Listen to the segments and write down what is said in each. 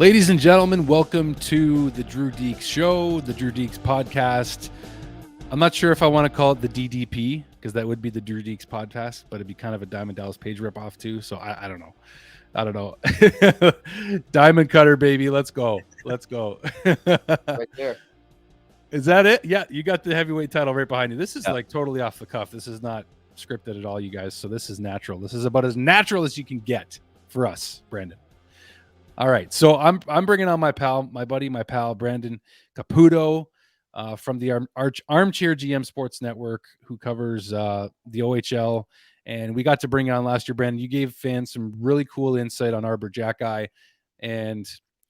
Ladies and gentlemen, welcome to the Drew Deeks Show, the Drew Deeks Podcast. I'm not sure if I want to call it the DDP, because that would be the Drew Deeks Podcast, but it'd be kind of a Diamond Dallas Page ripoff too. So I don't know. I don't know. Diamond Cutter, baby. Let's go. Let's go. Right there. Is that it? Yeah, you got the heavyweight title right behind you. This is Yeah. like totally off the cuff. This is not scripted at all, you guys. So this is natural. This is about as natural as you can get for us, Brandon. All right, so I'm bringing on my pal, my buddy, my pal, Brandon Caputo from the Armchair GM Sports Network, who covers the OHL. And we got to bring on last year, Brandon. You gave fans some really cool insight on Arbor Jackeye and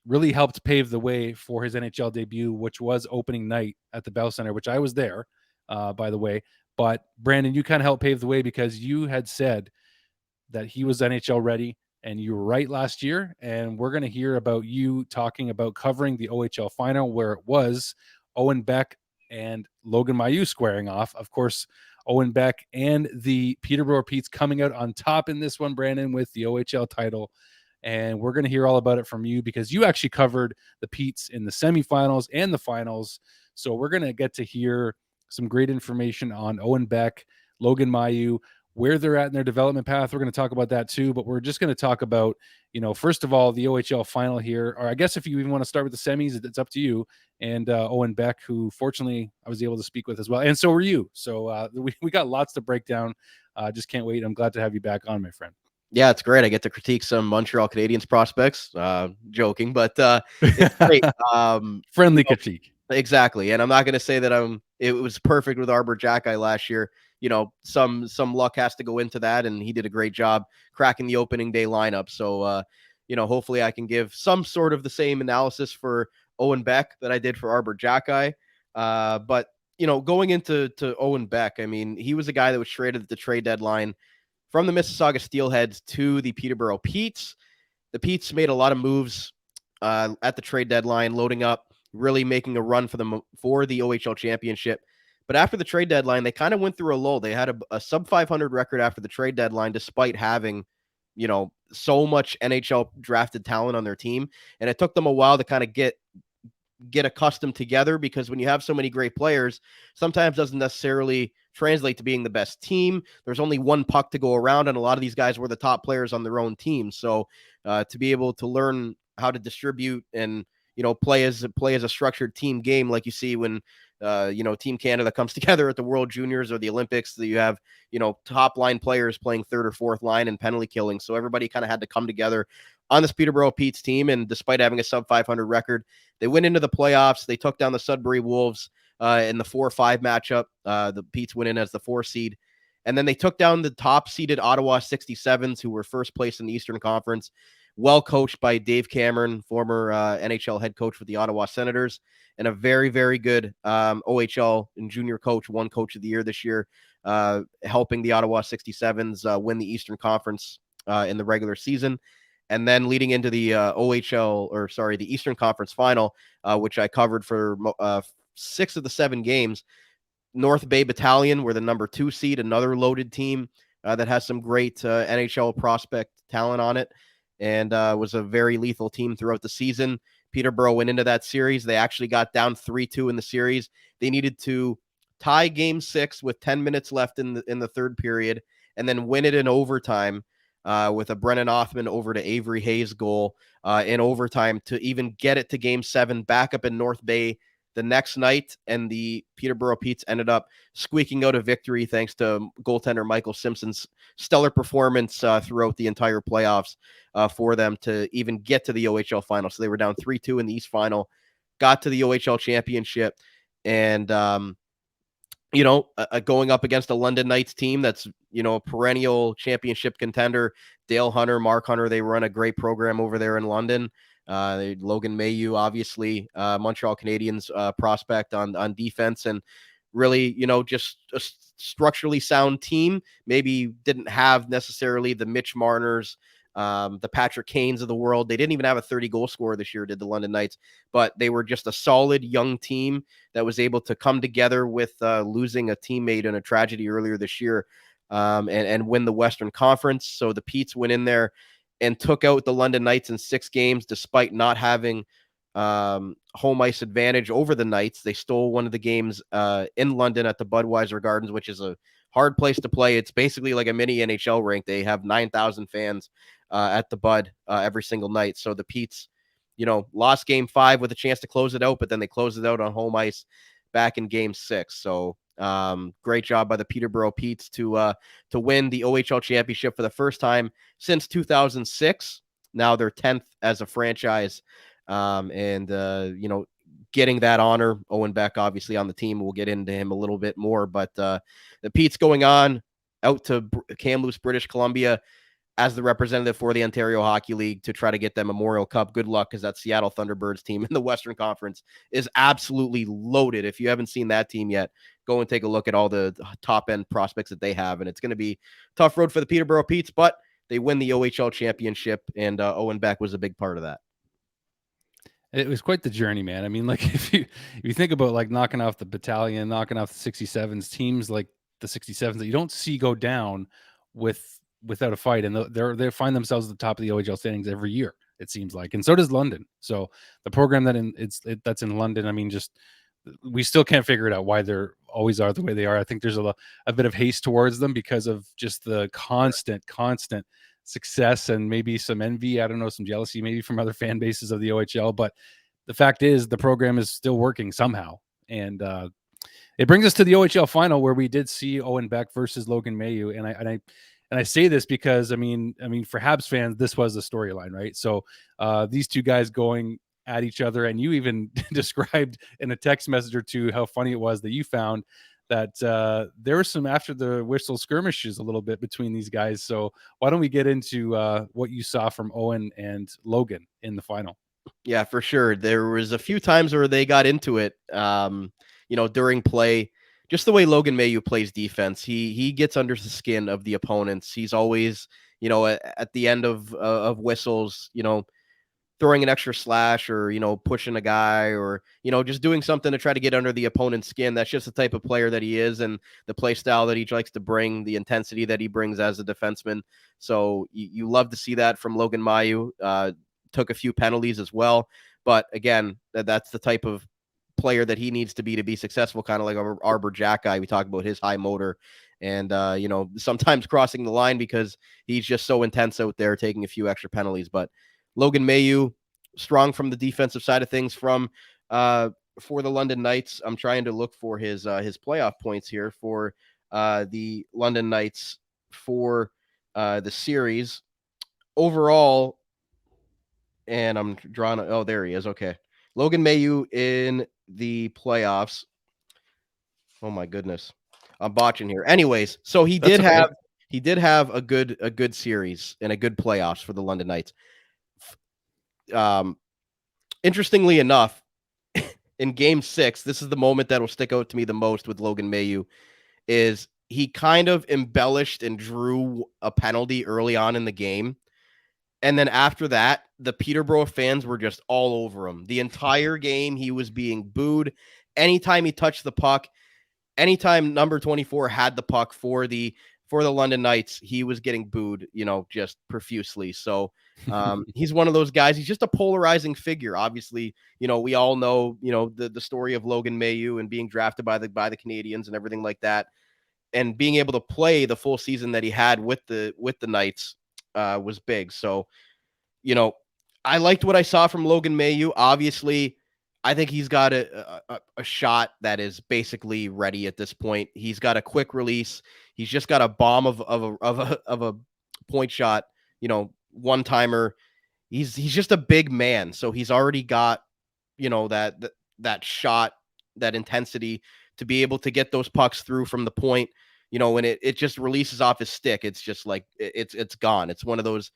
really helped pave the way for his NHL debut, which was opening night at the Bell Center, which I was there, by the way. But Brandon, you kind of helped pave the way because you had said that he was NHL ready. And you were right last year. And we're going to hear about you talking about covering the OHL final, where it was Owen Beck and Logan Mailloux squaring off. Of course, Owen Beck and the Peterborough Petes coming out on top in this one, Brandon, with the OHL title. And we're going to hear all about it from you because you actually covered the Petes in the semifinals and the finals. So we're going to get to hear some great information on Owen Beck, Logan Mailloux, where they're at in their development path. We're going to talk about that too, but we're just going to talk about, first of all, the OHL final here, or I guess if you even want to start with the semis, it's up to you. And Owen Beck, who fortunately I was able to speak with as well. And so were you. So we got lots to break down. Just can't wait. I'm glad to have you back on, my friend. Yeah, it's great. I get to critique some Montreal Canadiens prospects. Joking, but it's great. Friendly critique. Exactly. And I'm not going to say that it was perfect with Arbor Jackeye last year. Some luck has to go into that, and he did a great job cracking the opening day lineup. So, hopefully I can give some sort of the same analysis for Owen Beck that I did for Arbor Jackeye. But going into Owen Beck, I mean, he was a guy that was traded at the trade deadline from the Mississauga Steelheads to the Peterborough Petes. The Petes made a lot of moves at the trade deadline, loading up, really making a run for the OHL championship. But after the trade deadline, they kind of went through a lull. They had a sub 500 record after the trade deadline, despite having, so much NHL drafted talent on their team. And it took them a while to kind of get accustomed together, because when you have so many great players, sometimes doesn't necessarily translate to being the best team. There's only one puck to go around, and a lot of these guys were the top players on their own team. So to be able to learn how to distribute and play as a structured team game, like you see when Team Canada comes together at the World Juniors or the Olympics, that you have top line players playing third or fourth line and penalty killing. So everybody kind of had to come together on this Peterborough Petes team, and despite having a sub 500 record, they went into the playoffs. They took down the Sudbury Wolves in the 4-5 matchup. The Petes went in as the 4 seed, and then they took down the top seeded Ottawa 67s, who were first place in the Eastern Conference. Well coached by Dave Cameron, former NHL head coach with the Ottawa Senators, and a very, very good OHL and junior coach, one coach of the year this year, helping the Ottawa 67s win the Eastern Conference in the regular season. And then leading into the the Eastern Conference final, which I covered for 6 of the 7 games, North Bay Battalion were the number 2 seed, another loaded team that has some great NHL prospect talent on it, and was a very lethal team throughout the season. Peterborough went into that series. They actually got down 3-2 in the series. They needed to tie game 6 with 10 minutes left in the third period, and then win it in overtime with a Brennan Othman over to Avery Hayes goal in overtime to even get it to game 7 back up in North Bay the next night. And the Peterborough Petes ended up squeaking out a victory thanks to goaltender Michael Simpson's stellar performance throughout the entire playoffs for them to even get to the OHL final. So they were down 3-2 in the East final, got to the OHL championship, and going up against a London Knights team that's, a perennial championship contender. Dale Hunter, Mark Hunter, they run a great program over there in London. Logan Mailloux, obviously, Montreal Canadiens prospect on defense, and really, just a structurally sound team. Maybe didn't have necessarily the Mitch Marners, the Patrick Kanes of the world. They didn't even have a 30-goal scorer this year, did the London Knights, but they were just a solid young team that was able to come together with losing a teammate in a tragedy earlier this year, and win the Western Conference. So the Petes went in there and took out the London Knights in 6 games, despite not having home ice advantage over the Knights. They stole one of the games in London at the Budweiser Gardens, which is a hard place to play. It's basically like a mini NHL rink. They have 9,000 fans at the Bud every single night. So the Petes, lost game 5 with a chance to close it out, but then they closed it out on home ice back in game 6. So great job by the Peterborough Petes to win the OHL championship for the first time since 2006. Now they're 10th as a franchise. Getting that honor. Owen Beck, obviously, on the team. We'll get into him a little bit more, but the Pete's going on out to Kamloops, British Columbia, as the representative for the Ontario Hockey League to try to get them Memorial Cup. Good luck, because that Seattle Thunderbirds team in the Western Conference is absolutely loaded. If you haven't seen that team yet, go and take a look at all the top-end prospects that they have, and it's going to be a tough road for the Peterborough Petes, but they win the OHL championship, and Owen Beck was a big part of that. It was quite the journey, man. I mean, like if you think about like knocking off the battalion, knocking off the 67s, teams like the 67s that you don't see go down without a fight, and they find themselves at the top of the OHL standings every year, it seems like, and so does London. So the program that's in London, I mean, just we still can't figure it out why they're always are the way they are. I think there's a bit of haste towards them because of just the constant success and maybe some envy. I don't know, some jealousy maybe from other fan bases of the OHL. But the fact is, the program is still working somehow. And it brings us to the OHL final, where we did see Owen Beck versus Logan Mailloux. And I say this because I mean, for Habs fans, this was the storyline, right? So these two guys going at each other, and you even described in a text message or two how funny it was that you found that there were some after the whistle skirmishes a little bit between these guys. So why don't we get into what you saw from Owen and Logan in the final? Yeah, for sure. There was a few times where they got into it, during play. Just the way Logan Mailloux plays defense, he gets under the skin of the opponents. He's always, at the end of whistles, throwing an extra slash, or pushing a guy, or just doing something to try to get under the opponent's skin. That's just the type of player that he is, and the play style that he likes to bring, the intensity that he brings as a defenseman. So you love to see that from Logan Mailloux. Took a few penalties as well, but again, that's the type of player that he needs to be successful, kind of like our Arbor Jack guy. We talk about his high motor and sometimes crossing the line because he's just so intense out there, taking a few extra penalties. But Logan Mailloux, strong from the defensive side of things for the London Knights. I'm trying to look for his playoff points here for the London Knights for the series overall. And I'm drawing. Oh, there he is. Okay. Logan Mailloux in the playoffs. Oh my goodness. I'm botching here. Anyways, so he did have a good series and a good playoffs for the London Knights. Interestingly enough, in game 6, this is the moment that will stick out to me the most with Logan Mailloux, is he kind of embellished and drew a penalty early on in the game. And then after that, the Peterborough fans were just all over him. The entire game, he was being booed. Anytime he touched the puck, anytime number 24 had the puck for the London Knights, he was getting booed, just profusely. So he's one of those guys. He's just a polarizing figure. Obviously, we all know, the story of Logan Mailloux and being drafted by the Canadiens and everything like that, and being able to play the full season that he had with the Knights was big. So, I liked what I saw from Logan Mailloux. Obviously, I think he's got a shot that is basically ready at this point. He's got a quick release. He's just got a bomb of a point shot, one timer. He's just a big man, so he's already got that shot, that intensity to be able to get those pucks through from the point. When it just releases off his stick, it's just like it's gone. It's one of those,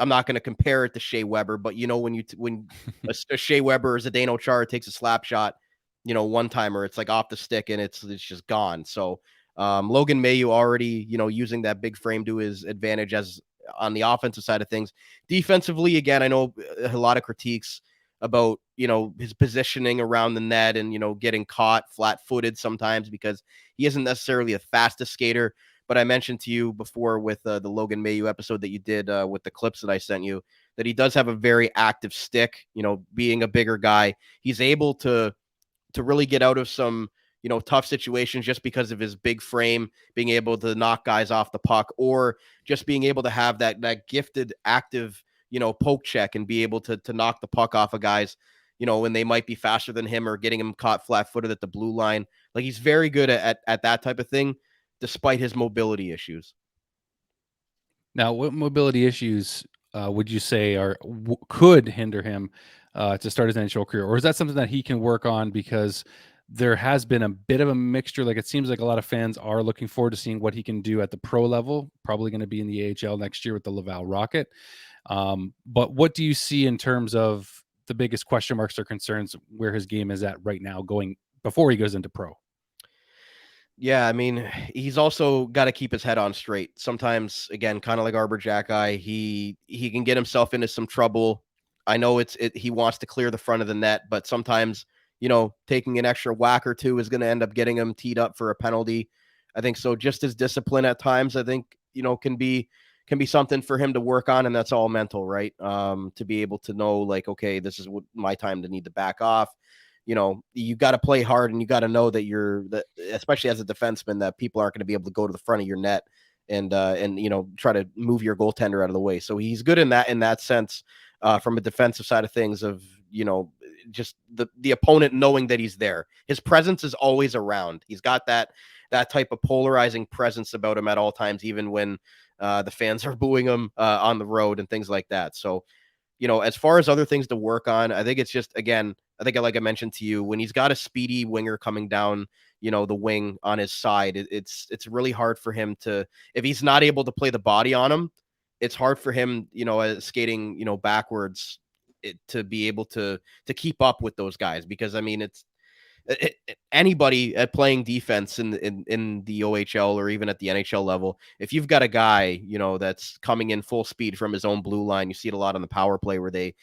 I'm not going to compare it to Shea Weber, but when a Shea Weber or Zdeno Chara takes a slap shot, one timer, it's like off the stick and it's just gone. So Logan Mailloux already, using that big frame to his advantage as on the offensive side of things. Defensively, again, I know a lot of critiques about, his positioning around the net and, getting caught flat-footed sometimes because he isn't necessarily the fastest skater, But I mentioned to you before with the Logan Mailloux episode that you did with the clips that I sent you that he does have a very active stick. Being a bigger guy, he's able to really get out of some tough situations just because of his big frame, being able to knock guys off the puck, or just being able to have that gifted active poke check and be able to knock the puck off of guys when they might be faster than him or getting him caught flat-footed at the blue line. Like, he's very good at that type of thing despite his mobility issues. Now, what mobility issues would you say could hinder him to start his NHL career, or is that something that he can work on? Because there has been a bit of a mixture. Like, it seems like a lot of fans are looking forward to seeing what he can do at the pro level. Probably going to be in the AHL next year with the Laval Rocket. But what do you see in terms of the biggest question marks or concerns where his game is at right now, going before he goes into pro? Yeah, I mean, he's also got to keep his head on straight. Sometimes, again, kind of like Arbor Jack, he can get himself into some trouble. I know he wants to clear the front of the net, but sometimes, taking an extra whack or two is going to end up getting him teed up for a penalty. I think so. Just his discipline at times, I think, can be something for him to work on, and that's all mental, right? To be able to know, like, okay, this is my time to need to back off. You got to play hard, and you got to know that especially as a defenseman, that people aren't going to be able to go to the front of your net and try to move your goaltender out of the way. So he's good in that sense, from a defensive side of things, of just the opponent knowing that he's there. His presence is always around. He's got that type of polarizing presence about him at all times, even when the fans are booing him on the road and things like that. So, as far as other things to work on, I think it's just, again, I think, like I mentioned to you, when he's got a speedy winger coming down, the wing on his side, it's really hard for him to, if he's not able to play the body on him, it's hard for him, skating, backwards, to be able to keep up with those guys. Because, I mean, it's anybody at playing defense in the OHL or even at the NHL level, if you've got a guy, that's coming in full speed from his own blue line, you see it a lot on the power play where they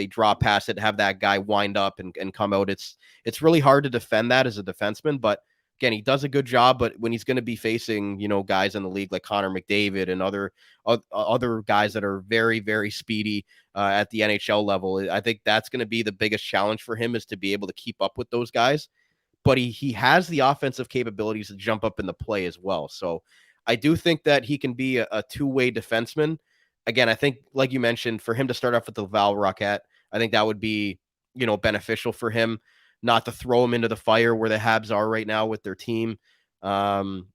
draw past it, have that guy wind up and come out. It's really hard to defend that as a defenseman, but again, he does a good job. But when he's going to be facing, guys in the league like Connor McDavid and other guys that are very, very speedy at the NHL level, I think that's going to be the biggest challenge for him, is to be able to keep up with those guys. But he has the offensive capabilities to jump up in the play as well. So I do think that he can be a two-way defenseman. Again, I think, like you mentioned, for him to start off with the Laval Rocket, I think that would be, beneficial for him, not to throw him into the fire where the Habs are right now with their team. And,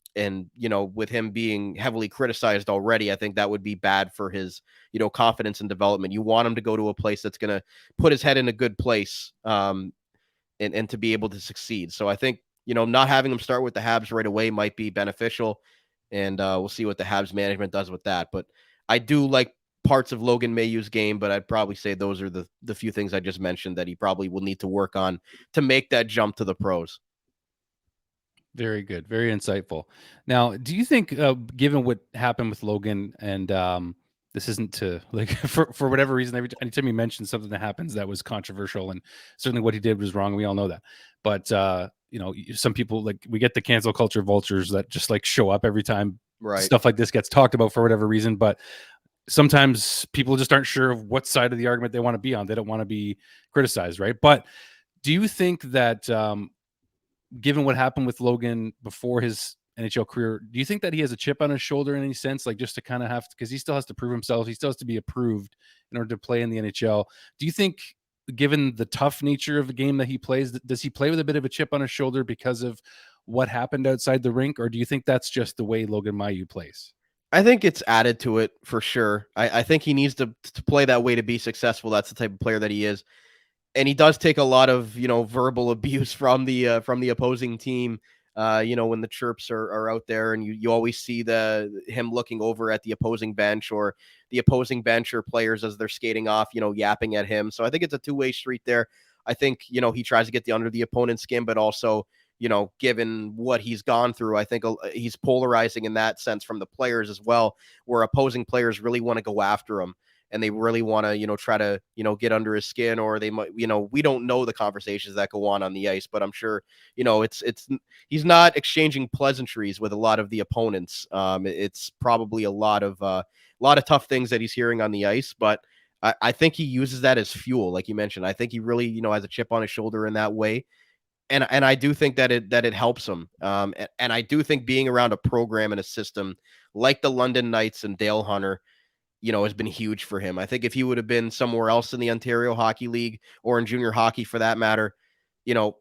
with him being heavily criticized already, I think that would be bad for his, confidence and development. You want him to go to a place that's going to put his head in a good place, and to be able to succeed. So I think, not having him start with the Habs right away might be beneficial. And we'll see what the Habs management does with that. But I do like parts of Logan Mailloux's game, but I'd probably say those are the few things I just mentioned that he probably will need to work on to make that jump to the pros. Very good. Very insightful. Now, do you think, given what happened with Logan, and this isn't to, like, for whatever reason, anytime you mention something that happens that was controversial, and certainly what he did was wrong, we all know that. But some people, like, we get the cancel culture vultures that just, like, show up every time Right. stuff like this gets talked about for whatever reason. But sometimes people just aren't sure of what side of the argument they want to be on. They don't want to be criticized, right? But do you think that, given what happened with Logan before his NHL career, do you think that he has a chip on his shoulder in any sense? Like, just to kind of because he still has to prove himself. He still has to be approved in order to play in the NHL. Do you think, given the tough nature of the game that he plays, does he play with a bit of a chip on his shoulder because of what happened outside the rink? Or do you think that's just the way Logan Mailloux plays? I think it's added to it for sure. I think he needs to play that way to be successful. That's the type of player that he is. And he does take a lot of, verbal abuse from the opposing team. When the chirps are out there, and you always see him looking over at the opposing bench, or the opposing bench or players as they're skating off, yapping at him. So I think it's a two-way street there. I think, he tries to get under the opponent's skin, but also, given what he's gone through, I think he's polarizing in that sense from the players as well, where opposing players really want to go after him. and they really want to, try to, get under his skin, or they might, we don't know the conversations that go on the ice, but I'm sure, he's not exchanging pleasantries with a lot of the opponents. It's probably a lot of tough things that he's hearing on the ice, but I think he uses that as fuel, like you mentioned. I think he really, has a chip on his shoulder in that way, and I do think that it helps him. And I do think being around a program and a system like the London Knights and Dale Hunter, has been huge for him. I think if he would have been somewhere else in the Ontario Hockey League or in junior hockey for that matter, you know,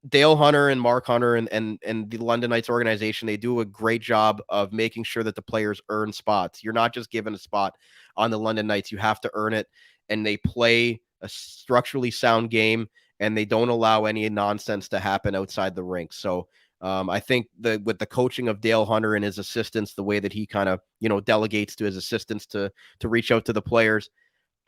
Dale Hunter and Mark Hunter and the London Knights organization, they do a great job of making sure that the players earn spots. You're not just given a spot on the London Knights, you have to earn it, and they play a structurally sound game, and they don't allow any nonsense to happen outside the rink. So I think that with the coaching of Dale Hunter and his assistants, the way that he kind of, delegates to his assistants to reach out to the players,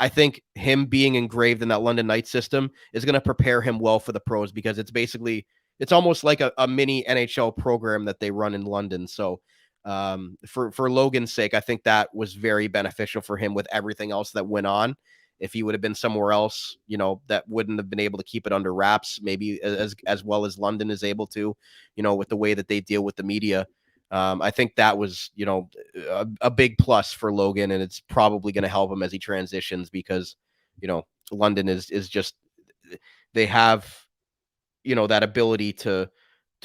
I think him being engraved in that London Knights system is going to prepare him well for the pros, because it's almost like a mini NHL program that they run in London. So for Logan's sake, I think that was very beneficial for him with everything else that went on. If he would have been somewhere else, that wouldn't have been able to keep it under wraps, maybe as well as London is able to, with the way that they deal with the media. I think that was, a big plus for Logan, and it's probably going to help him as he transitions, because, London is just, they have, that ability to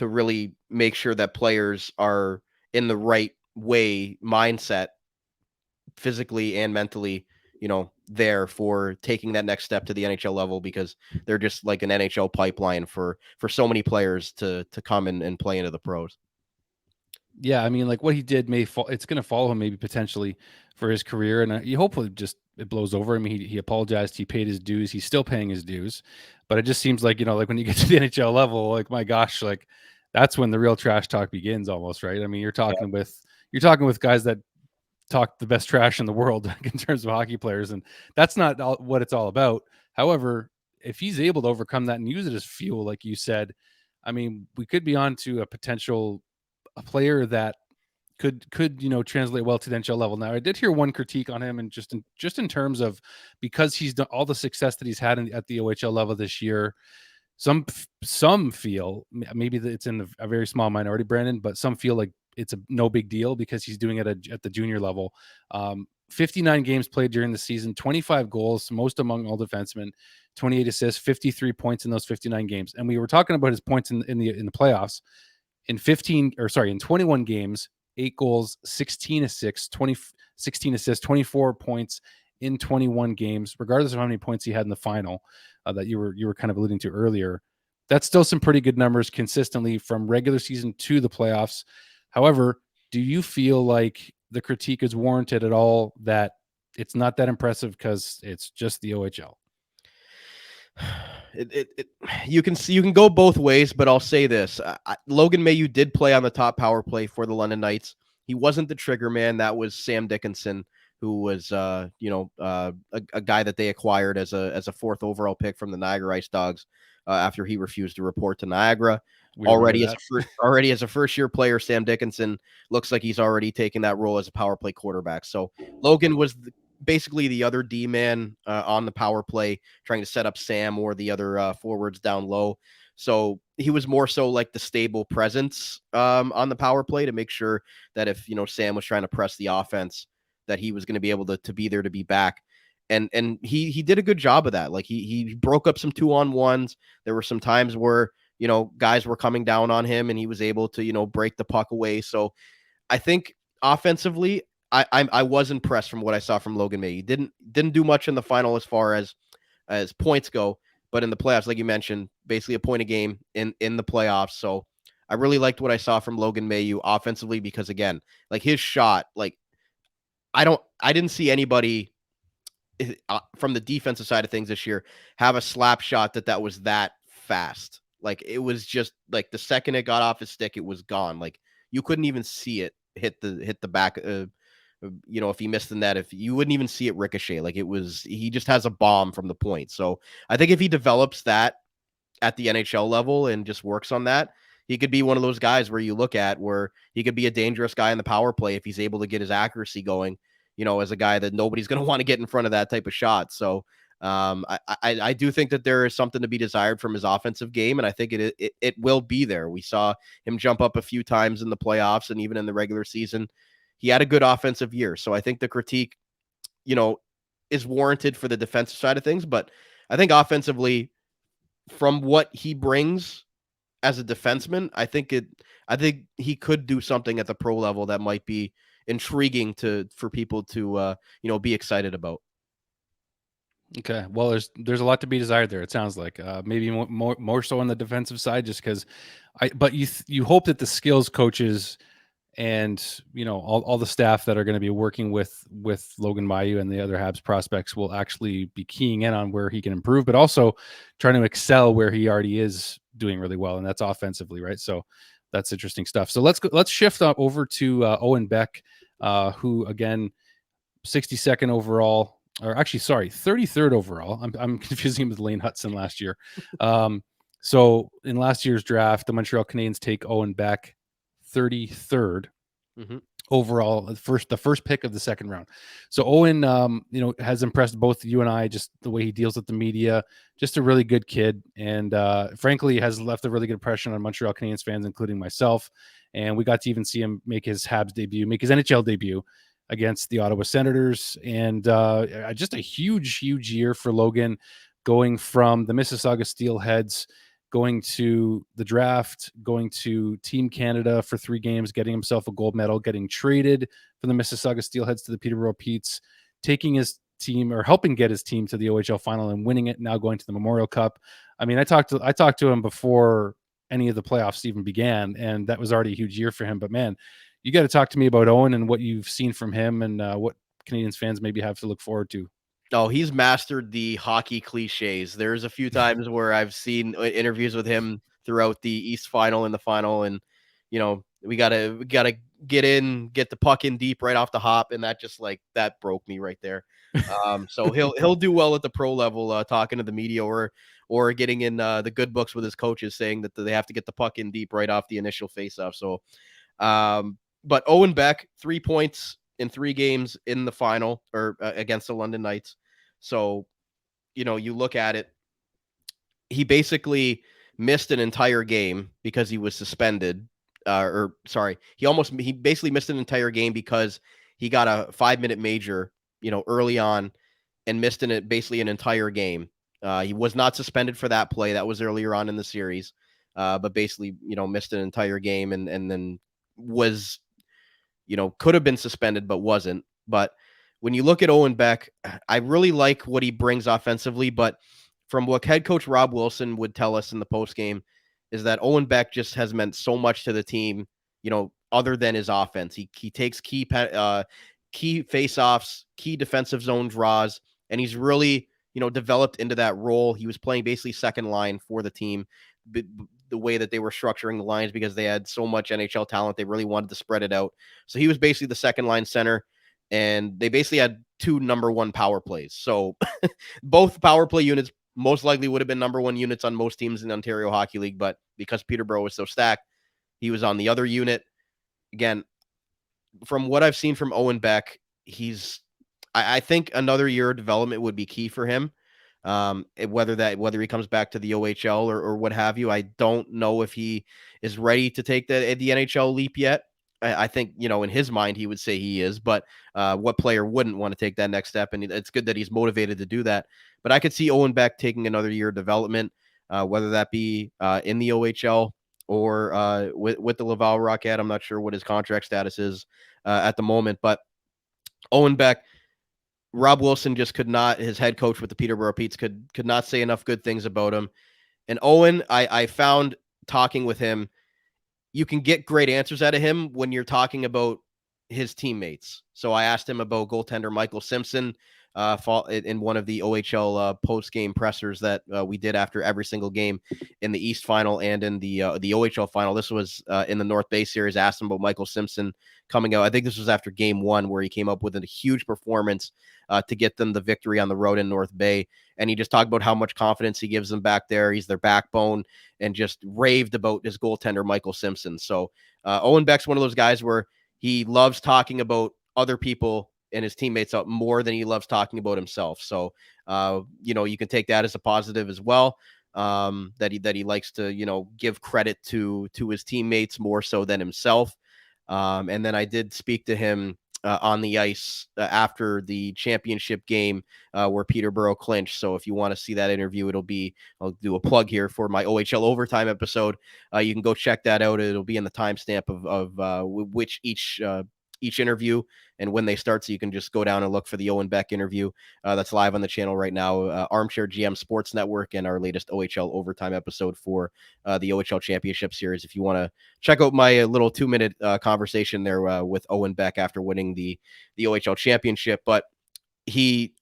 really make sure that players are in the right way, mindset, physically and mentally, there for taking that next step to the NHL level, because they're just like an NHL pipeline for so many players to come and play into the pros. Yeah, I mean, like what he did it's going to follow him maybe potentially for his career, and he hopefully just it blows over. I mean, he apologized, he paid his dues, he's still paying his dues, but it just seems like, like when you get to the NHL level, like my gosh, like that's when the real trash talk begins, almost, right? I mean, you're talking with guys that talk the best trash in the world in terms of hockey players, and that's not what it's all about. However, if he's able to overcome that and use it as fuel, like you said, I mean, we could be on to a player that could translate well to the NHL level. Now, I did hear one critique on him, and just in terms of, because he's done all the success that he's had at the OHL level this year. Some feel maybe that it's in a very small minority, Brandon, but some feel like it's no big deal because he's doing it at the junior level. 59 games played during the season, 25 goals, most among all defensemen, 28 assists, 53 points in those 59 games. And we were talking about his points in the playoffs. In 21 games, 8 goals, 16 assists, 24 points in 21 games, regardless of how many points he had in the final that you were kind of alluding to earlier. That's still some pretty good numbers consistently from regular season to the playoffs. However, do you feel like the critique is warranted at all, that it's not that impressive because it's just the OHL? You can go both ways, but I'll say this: Logan Mailloux did play on the top power play for the London Knights. He wasn't the trigger man. That was Sam Dickinson, who was a guy that they acquired as a 4th overall pick from the Niagara Ice Dogs after he refused to report to Niagara. Already as a first year player, Sam Dickinson looks like he's already taken that role as a power play quarterback. So Logan was basically the other D man on the power play, trying to set up Sam or the other forwards down low. So he was more so like the stable presence on the power play to make sure that if, Sam was trying to press the offense, that he was going to be able to be there to be back. And he did a good job of that. Like he broke up some 2-on-1s. There were some times where, guys were coming down on him and he was able to, break the puck away. So I think offensively, I was impressed from what I saw from Logan Mailloux. Didn't do much in the final as far as points go, but in the playoffs, like you mentioned, basically a point a game in the playoffs. So I really liked what I saw from Logan Mailloux offensively, because again, like his shot, like I didn't see anybody from the defensive side of things this year have a slap shot that was that fast. Like it was just like the second it got off his stick, it was gone. Like you couldn't even see it hit the back. If he missed the net, if you wouldn't even see it ricochet. Like he just has a bomb from the point. So I think if he develops that at the NHL level and just works on that, he could be one of those guys where you look at where he could be a dangerous guy in the power play if he's able to get his accuracy going. as a guy that nobody's going to want to get in front of that type of shot. So I do think that there is something to be desired from his offensive game, and I think it will be there. We saw him jump up a few times in the playoffs and even in the regular season. He had a good offensive year, so I think the critique, is warranted for the defensive side of things. But I think offensively, from what he brings as a defenseman, I think he could do something at the pro level that might be intriguing for people to be excited about. Okay, well, there's a lot to be desired there. It sounds like maybe more so on the defensive side, just because but you hope that the skills coaches and all the staff that are going to be working with Logan Mailloux and the other Habs prospects will actually be keying in on where he can improve, but also trying to excel where he already is doing really well, and that's offensively, right? So that's interesting stuff. So let's shift over to Owen Beck, who again 62nd overall, or actually, sorry, 33rd overall. I'm confusing him with Lane Hudson last year. So in last year's draft, the Montreal Canadiens take Owen Beck, 33rd overall, the first pick of the second round. So Owen, has impressed both you and I, just the way he deals with the media, just a really good kid. And frankly, has left a really good impression on Montreal Canadiens fans, including myself. And we got to even see him make his NHL debut against the Ottawa Senators. And just a huge year for Logan, going from the Mississauga Steelheads, going to the draft, going to Team Canada for 3 games, getting himself a gold medal, getting traded from the Mississauga Steelheads to the Peterborough Petes, taking his team, or helping get his team, to the OHL final and winning it, now going to the Memorial Cup. I mean, I talked to him before any of the playoffs even began, and that was already a huge year for him. But man, you got to talk to me about Owen and what you've seen from him, and what Canadiens fans maybe have to look forward to. Oh, he's mastered the hockey cliches. There's a few times where I've seen interviews with him throughout the East Final and the final, and we gotta get the puck in deep right off the hop, and that broke me right there. So he'll do well at the pro level, talking to the media or getting in the good books with his coaches, saying that they have to get the puck in deep right off the initial faceoff. So, but Owen Beck, 3 points in 3 games in the final, or against the London Knights. So, you look at it, he basically missed an entire game because he was suspended. He basically missed an entire game because he got a 5-minute major, early on, and missed basically an entire game. He was not suspended for that play. That was earlier on in the series. But basically, missed an entire game, and then was, could have been suspended, but wasn't. But when you look at Owen Beck, I really like what he brings offensively, but from what head coach Rob Wilson would tell us in the postgame, is that Owen Beck just has meant so much to the team, other than his offense. He takes key faceoffs, key defensive zone draws, and he's really, developed into that role. He was playing basically second line for the team, the way that they were structuring the lines, because they had so much NHL talent. They really wanted to spread it out. So he was basically the second line center, and they basically had 2 number 1 power plays. So both power play units most likely would have been number 1 units on most teams in the Ontario Hockey League, but because Peterborough was so stacked, he was on the other unit. Again, from what I've seen from Owen Beck, I think another year of development would be key for him. Whether he comes back to the OHL or what have you, I don't know if he is ready to take the NHL leap yet. I think, in his mind, he would say he is, but what player wouldn't want to take that next step? And it's good that he's motivated to do that. But I could see Owen Beck taking another year of development, whether that be in the OHL or with the Laval Rocket. I'm not sure what his contract status is at the moment, but Owen Beck, Rob Wilson just could not, his head coach with the Peterborough Petes, could not say enough good things about him. And Owen, I found talking with him, you can get great answers out of him when you're talking about his teammates. So I asked him about goaltender Michael Simpson in one of the OHL post-game pressers that we did after every single game in the East Final and in the OHL Final. This was in the North Bay Series. I asked him about Michael Simpson coming out. I think this was after Game 1, where he came up with a huge performance to get them the victory on the road in North Bay. And he just talked about how much confidence he gives them back there. He's their backbone, and just raved about his goaltender, Michael Simpson. So Owen Beck's one of those guys where he loves talking about other people his teammates up more than he loves talking about himself. So, you can take that as a positive as well. That he likes to, give credit to his teammates more so than himself. And then I did speak to him on the ice after the championship game where Peterborough clinched. So if you want to see that interview, I'll do a plug here for my OHL overtime episode. You can go check that out. It'll be in the timestamp of which each interview and when they start. So you can just go down and look for the Owen Beck interview that's live on the channel right now, Armchair GM Sports Network, and our latest OHL overtime episode for the OHL Championship Series. If you want to check out my little 2-minute conversation there with Owen Beck after winning the OHL Championship. But he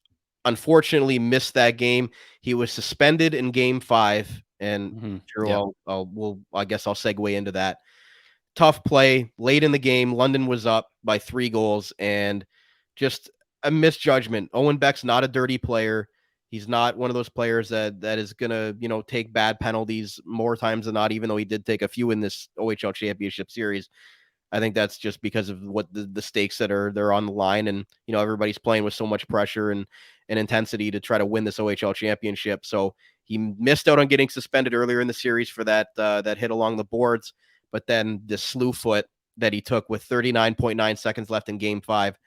unfortunately missed that game. He was suspended in Game 5, and I guess I'll segue into that. Tough play late in the game. London was up by 3 goals, and just a misjudgment. Owen Beck's not a dirty player. He's not one of those players that is gonna, take bad penalties more times than not, even though he did take a few in this OHL Championship Series. I think that's just because of what the stakes they're on the line, and everybody's playing with so much pressure and intensity to try to win this OHL championship. So he missed out on getting suspended earlier in the series for that hit along the boards, but then the slew foot that he took with 39.9 seconds left in Game 5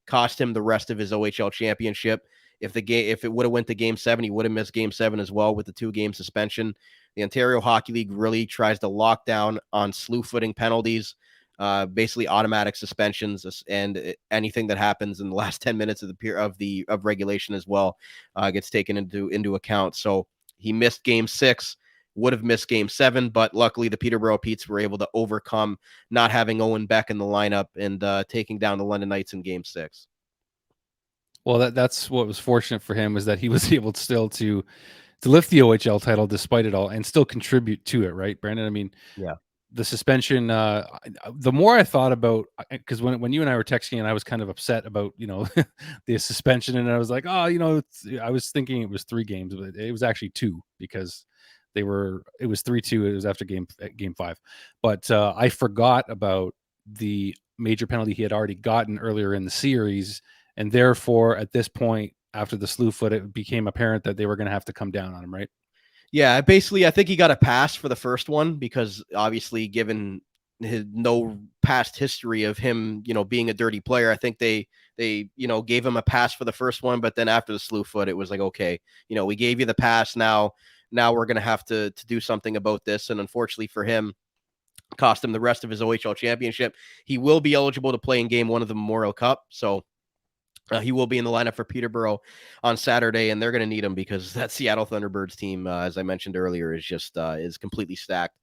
cost him the rest of his OHL championship. If it would have went to Game 7, he would have missed Game 7 as well with the 2-game suspension. The Ontario Hockey League really tries to lock down on slew footing penalties. Basically automatic suspensions, and anything that happens in the last 10 minutes of regulation as well gets taken into account. So he missed Game 6, would have missed Game 7, but luckily the Peterborough Petes were able to overcome not having Owen Beck in the lineup and taking down the London Knights in Game 6. Well, that's what was fortunate for him, was that he was able to lift the OHL title despite it all and still contribute to it, right, Brandon? I mean, yeah. The suspension, the more I thought about, because when you and I were texting and I was kind of upset about, the suspension, and I was like, I was thinking it was 3 games, but it was actually 2, because it was 3-2. It was after game 5. But I forgot about the major penalty he had already gotten earlier in the series. And therefore, at this point, after the slew foot, it became apparent that they were going to have to come down on him, right? Yeah, basically, I think he got a pass for the first one because obviously, given his no past history of him, being a dirty player, I think they gave him a pass for the first one. But then after the slew foot, it was like, okay, we gave you the pass. Now we're gonna have to do something about this. And unfortunately for him, cost him the rest of his OHL championship. He will be eligible to play in Game 1 of the Memorial Cup, so. He will be in the lineup for Peterborough on Saturday, and they're going to need him because that Seattle Thunderbirds team, as I mentioned earlier, is just is completely stacked.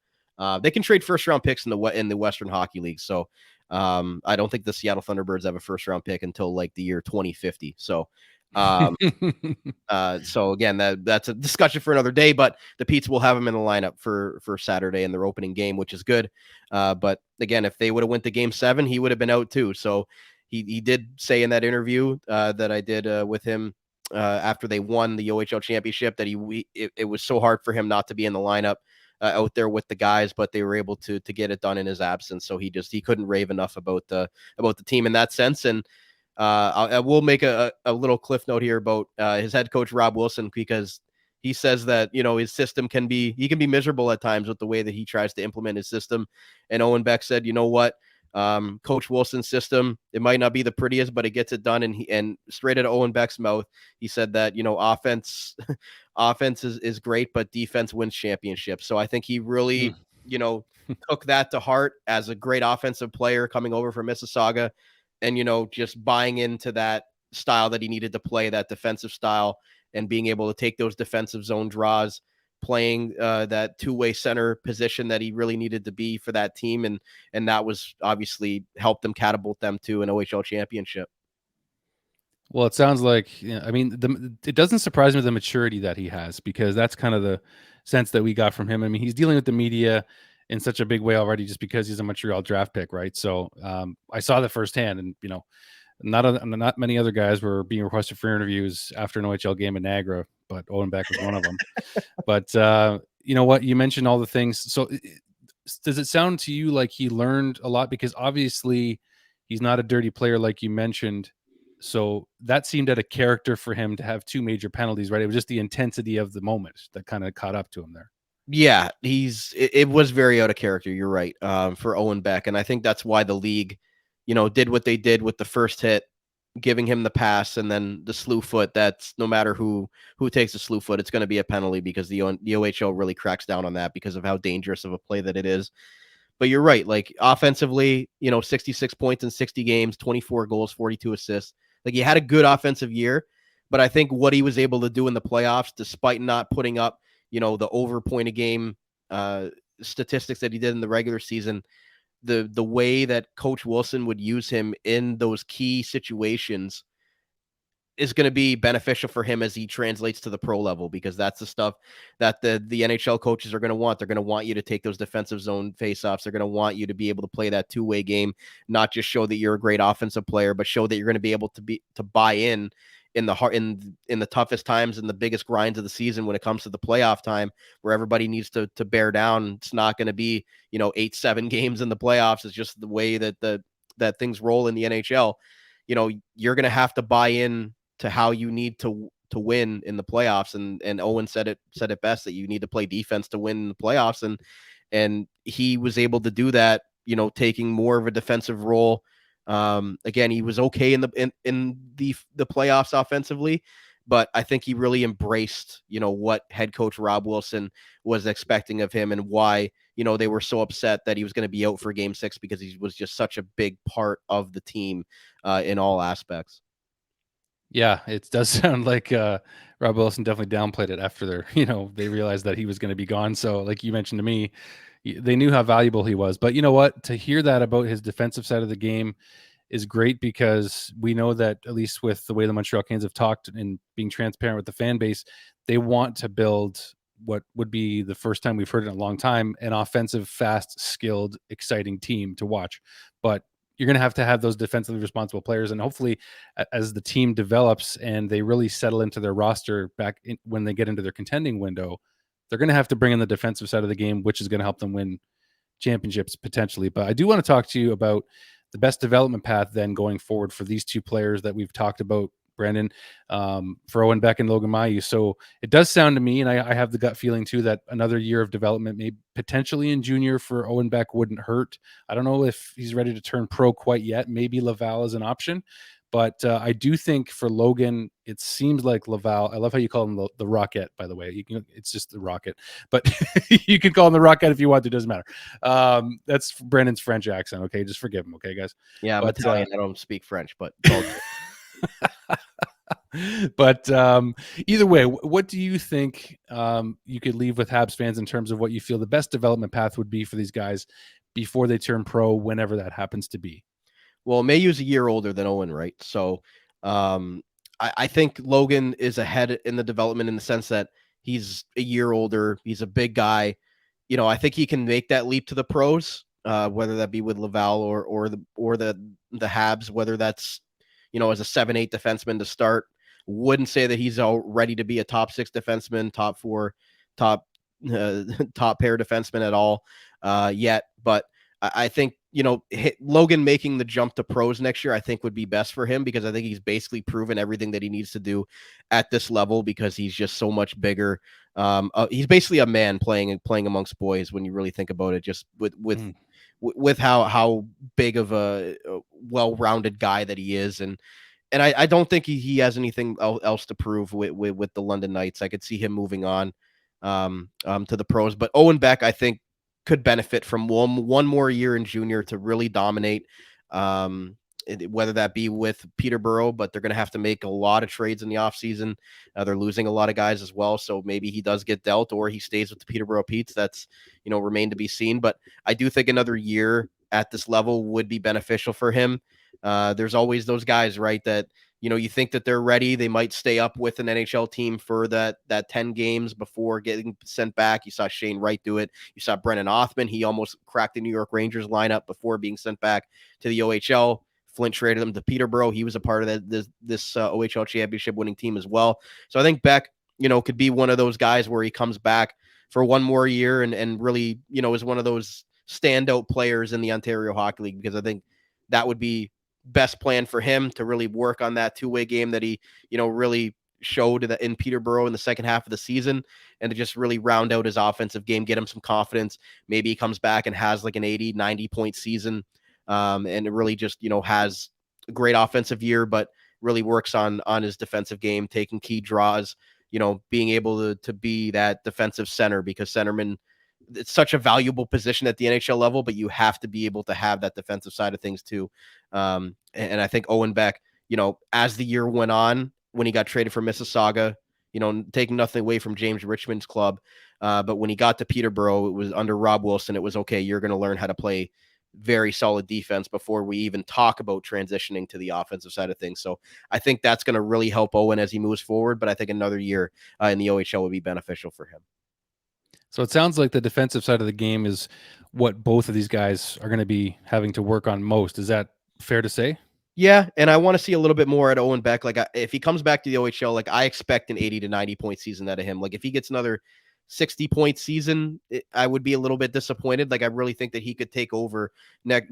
They can trade first-round picks in the Western Hockey League, so I don't think the Seattle Thunderbirds have a first-round pick until like the year 2050. So, so again, that's a discussion for another day. But the Petes will have him in the lineup for Saturday in their opening game, which is good. But again, if they would have went to Game 7, he would have been out too. So. He did say in that interview that I did with him after they won the OHL championship that it was so hard for him not to be in the lineup out there with the guys, but they were able to get it done in his absence. So he couldn't rave enough about the team in that sense. And I will make a little cliff note here about his head coach Rob Wilson, because he says that his system can be miserable at times with the way that he tries to implement his system. And Owen Beck said, you know what? Coach Wilson's system, it might not be the prettiest, but it gets it done. And straight out of Owen Beck's mouth, he said that offense is great, but defense wins championships. So I think he really took that to heart as a great offensive player coming over from Mississauga, and just buying into that style that he needed to play, that defensive style, and being able to take those defensive zone draws, playing that two-way center position that he really needed to be for that team. And that was obviously helped them catapult them to an OHL championship. Well, it sounds like, I mean, it doesn't surprise me the maturity that he has, because that's kind of the sense that we got from him. I mean, he's dealing with the media in such a big way already just because he's a Montreal draft pick, right? So I saw that firsthand, and, not many other guys were being requested for interviews after an OHL game in Niagara, but Owen Beck was one of them. But you know what? You mentioned all the things. So does it sound to you like he learned a lot? Because obviously he's not a dirty player, like you mentioned. So that seemed out of character for him to have 2 major penalties, right? It was just the intensity of the moment that kind of caught up to him there. Yeah, it was very out of character. You're right, for Owen Beck, and I think that's why the league, did what they did with the first hit, giving him the pass, and then the slew foot. That's no matter who takes the slew foot, it's going to be a penalty because the OHL really cracks down on that because of how dangerous of a play that it is. But you're right, like offensively, 66 points in 60 games, 24 goals, 42 assists. Like he had a good offensive year, but I think what he was able to do in the playoffs, despite not putting up, the over point a game uh, statistics that he did in the regular season, the way that Coach Wilson would use him in those key situations is going to be beneficial for him as he translates to the pro level, because that's the stuff that the NHL coaches are going to want. They're going to want you to take those defensive zone faceoffs. They're going to want you to be able to play that two-way game, not just show that you're a great offensive player, but show that you're going to be able to buy in the heart in the toughest times and the biggest grinds of the season when it comes to the playoff time, where everybody needs to bear down. It's not going to be 8-7 games in the playoffs. It's just the way that things roll in the NHL. You're going to have to buy in to how you need to win in the playoffs. And Owen said it best, that you need to play defense to win in the playoffs. And he was able to do that, taking more of a defensive role. Again, he was okay in the playoffs offensively, but I think he really embraced, what head coach Rob Wilson was expecting of him, and why, they were so upset that he was going to be out for game 6, because he was just such a big part of the team in all aspects. Yeah, it does sound like Rob Wilson definitely downplayed it after they realized that he was going to be gone. So, like you mentioned to me, they knew how valuable he was. But you know what? To hear that about his defensive side of the game is great, because we know that, at least with the way the Montreal Canadiens have talked and being transparent with the fan base, they want to build what would be the first time we've heard in a long time, an offensive, fast, skilled, exciting team to watch. But you're going to have those defensively responsible players. And hopefully, as the team develops and they really settle into their roster when they get into their contending window, they're going to have to bring in the defensive side of the game, which is going to help them win championships potentially. But I do want to talk to you about the best development path then going forward for these two players that we've talked about, Brandon, for Owen Beck and Logan Mailloux. So it does sound to me, and I have the gut feeling too, that another year of development, maybe potentially in junior for Owen Beck, wouldn't hurt. I don't know if he's ready to turn pro quite yet. Maybe Laval is an option. But I do think for Logan, it seems like Laval. I love how you call him the Rocket, by the way. It's just the Rocket, but you can call him the Rocket if you want to. It doesn't matter. That's Brandon's French accent. Okay, just forgive him. Okay, guys. Yeah, I'm But Italian. I don't speak French, but but either way, what do you think you could leave with Habs fans in terms of what you feel the best development path would be for these guys before they turn pro, whenever that happens to be? Well, Mayhew's a year older than Owen, right? So I think Logan is ahead in the development, in the sense that he's a year older. He's a big guy. I think he can make that leap to the pros, whether that be with Laval or the Habs, whether that's, as a 7-8 defenseman to start. Wouldn't say that he's all ready to be a top 6 defenseman, top 4, top top pair defenseman at all yet. But I think, Logan making the jump to pros next year, I think would be best for him, because I think he's basically proven everything that he needs to do at this level, because he's just so much bigger. He's basically a man playing amongst boys, when you really think about it, just with how big of a well-rounded guy that he is. And I don't think he has anything else to prove with the London Knights. I could see him moving on to the pros. But Owen Beck, I think, could benefit from one more year in junior to really dominate, whether that be with Peterborough, but they're going to have to make a lot of trades in the offseason. They're losing a lot of guys as well, so maybe he does get dealt, or he stays with the Peterborough Petes. That's, remain to be seen. But I do think another year at this level would be beneficial for him. There's always those guys, right, that you think that they're ready. They might stay up with an NHL team for that 10 games before getting sent back. You saw Shane Wright do it. You saw Brennan Othman. He almost cracked the New York Rangers lineup before being sent back to the OHL. Flint traded him to Peterborough. He was a part of this OHL championship winning team as well. So I think Beck, could be one of those guys where he comes back for one more year and really, is one of those standout players in the Ontario Hockey League, because I think that would be best plan for him to really work on that two-way game that he, really showed that in Peterborough in the second half of the season, and to just really round out his offensive game, get him some confidence. Maybe he comes back and has like an 80, 90 point season. And it really just, has a great offensive year, but really works on his defensive game, taking key draws, being able to be that defensive center, because centerman, it's such a valuable position at the NHL level, but you have to be able to have that defensive side of things too. And I think Owen Beck, as the year went on, when he got traded for Mississauga, taking nothing away from James Richmond's club, but when he got to Peterborough, it was under Rob Wilson. It was okay. You're going to learn how to play very solid defense before we even talk about transitioning to the offensive side of things. So I think that's going to really help Owen as he moves forward. But I think another year in the OHL would be beneficial for him. So it sounds like the defensive side of the game is what both of these guys are going to be having to work on most. Is that fair to say? Yeah, and I want to see a little bit more at Owen Beck. Like, if he comes back to the OHL, like, I expect an 80 to 90 point season out of him. Like, if he gets another 60-point season, I would be a little bit disappointed. Like, I really think that he could take over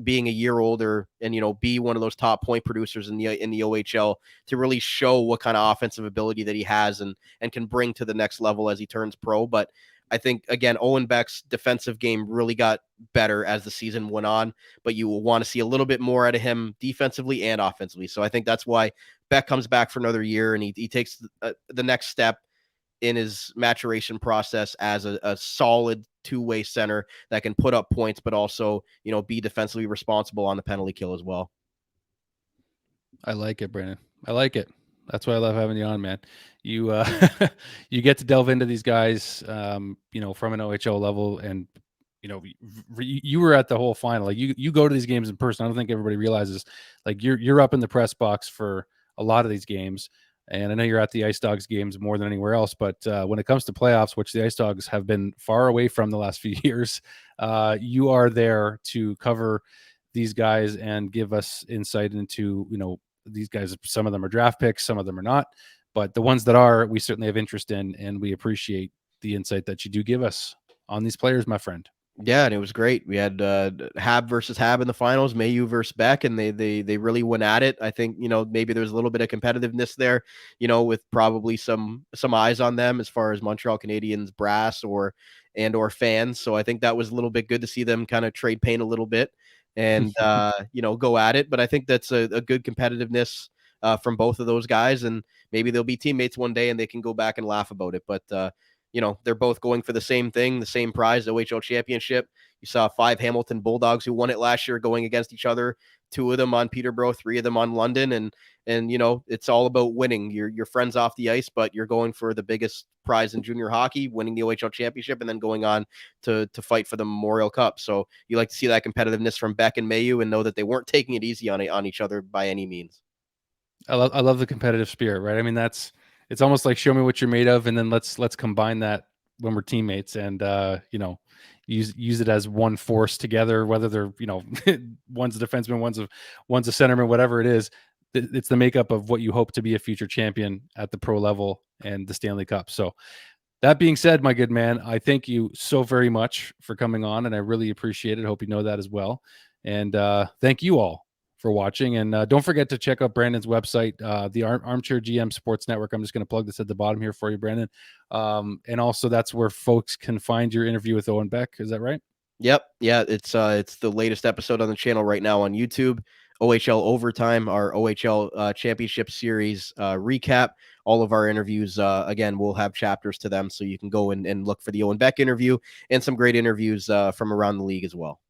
being a year older and, be one of those top point producers in the OHL, to really show what kind of offensive ability that he has and can bring to the next level as he turns pro. But I think, again, Owen Beck's defensive game really got better as the season went on, but you will want to see a little bit more out of him defensively and offensively. So I think that's why Beck comes back for another year, and he takes the next step in his maturation process as a solid two-way center that can put up points, but also, be defensively responsible on the penalty kill as well. I like it, Brandon. I like it. That's why I love having you on, man. You you get to delve into these guys, from an OHL level, and you were at the whole final. Like, you go to these games in person. I don't think everybody realizes, like, you're up in the press box for a lot of these games, and I know you're at the Ice Dogs games more than anywhere else. But when it comes to playoffs, which the Ice Dogs have been far away from the last few years, you are there to cover these guys and give us insight into, these guys. Some of them are draft picks, some of them are not, but the ones that are, we certainly have interest in, and we appreciate the insight that you do give us on these players, my friend. Yeah, and it was great. We had Hab versus Hab in the finals, Mailloux versus Beck, and they really went at it. I think, maybe there's a little bit of competitiveness there, with probably some eyes on them as far as Montreal Canadiens brass or fans. So I think that was a little bit good to see them kind of trade paint a little bit and go at it. But I think that's a good competitiveness from both of those guys, and maybe they'll be teammates one day and they can go back and laugh about it. But they're both going for the same thing, the same prize, the OHL championship. You saw 5 Hamilton Bulldogs who won it last year going against each other. 2 of them on Peterborough, 3 of them on London, and it's all about winning. Your friends off the ice, but you're going for the biggest prize in junior hockey, winning the OHL championship, and then going on to fight for the Memorial Cup. So you like to see that competitiveness from Beck and Mailloux, and know that they weren't taking it easy on each other by any means. I love the competitive spirit, right? I mean, it's almost like, show me what you're made of, and then let's combine that when we're teammates, and use it as one force together, whether they're, one's a defenseman, one's a centerman, whatever it is. It's the makeup of what you hope to be a future champion at the pro level and the Stanley Cup. So that being said, my good man, I thank you so very much for coming on, and I really appreciate it. I hope you know that as well. And thank you all for watching. And don't forget to check out Brandon's website, the Armchair GM Sports Network. I'm just going to plug this at the bottom here for you, Brandon. And also, that's where folks can find your interview with Owen Beck. Is that right? Yep. Yeah, it's the latest episode on the channel right now on YouTube. OHL Overtime, our OHL Championship Series recap. All of our interviews, again, we'll have chapters to them, so you can go and look for the Owen Beck interview and some great interviews from around the league as well.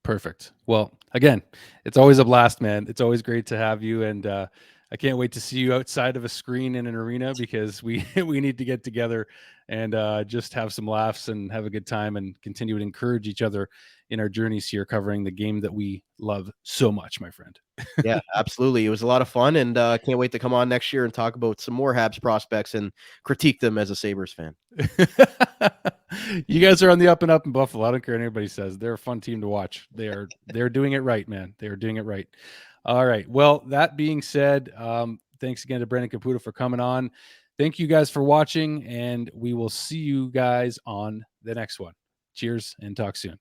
Perfect. Well, again, it's always a blast, man. It's always great to have you, and I can't wait to see you outside of a screen in an arena, because we need to get together and just have some laughs and have a good time and continue to encourage each other in our journeys here, covering the game that we love so much, my friend. Yeah, absolutely. It was a lot of fun, and can't wait to come on next year and talk about some more Habs prospects and critique them as a Sabres fan. You guys are on the up and up in Buffalo. I don't care what anybody says. They're a fun team to watch. They're doing it right, man. They are doing it right. All right. Well, that being said, thanks again to Brandon Caputo for coming on. Thank you guys for watching, and we will see you guys on the next one. Cheers, and talk soon.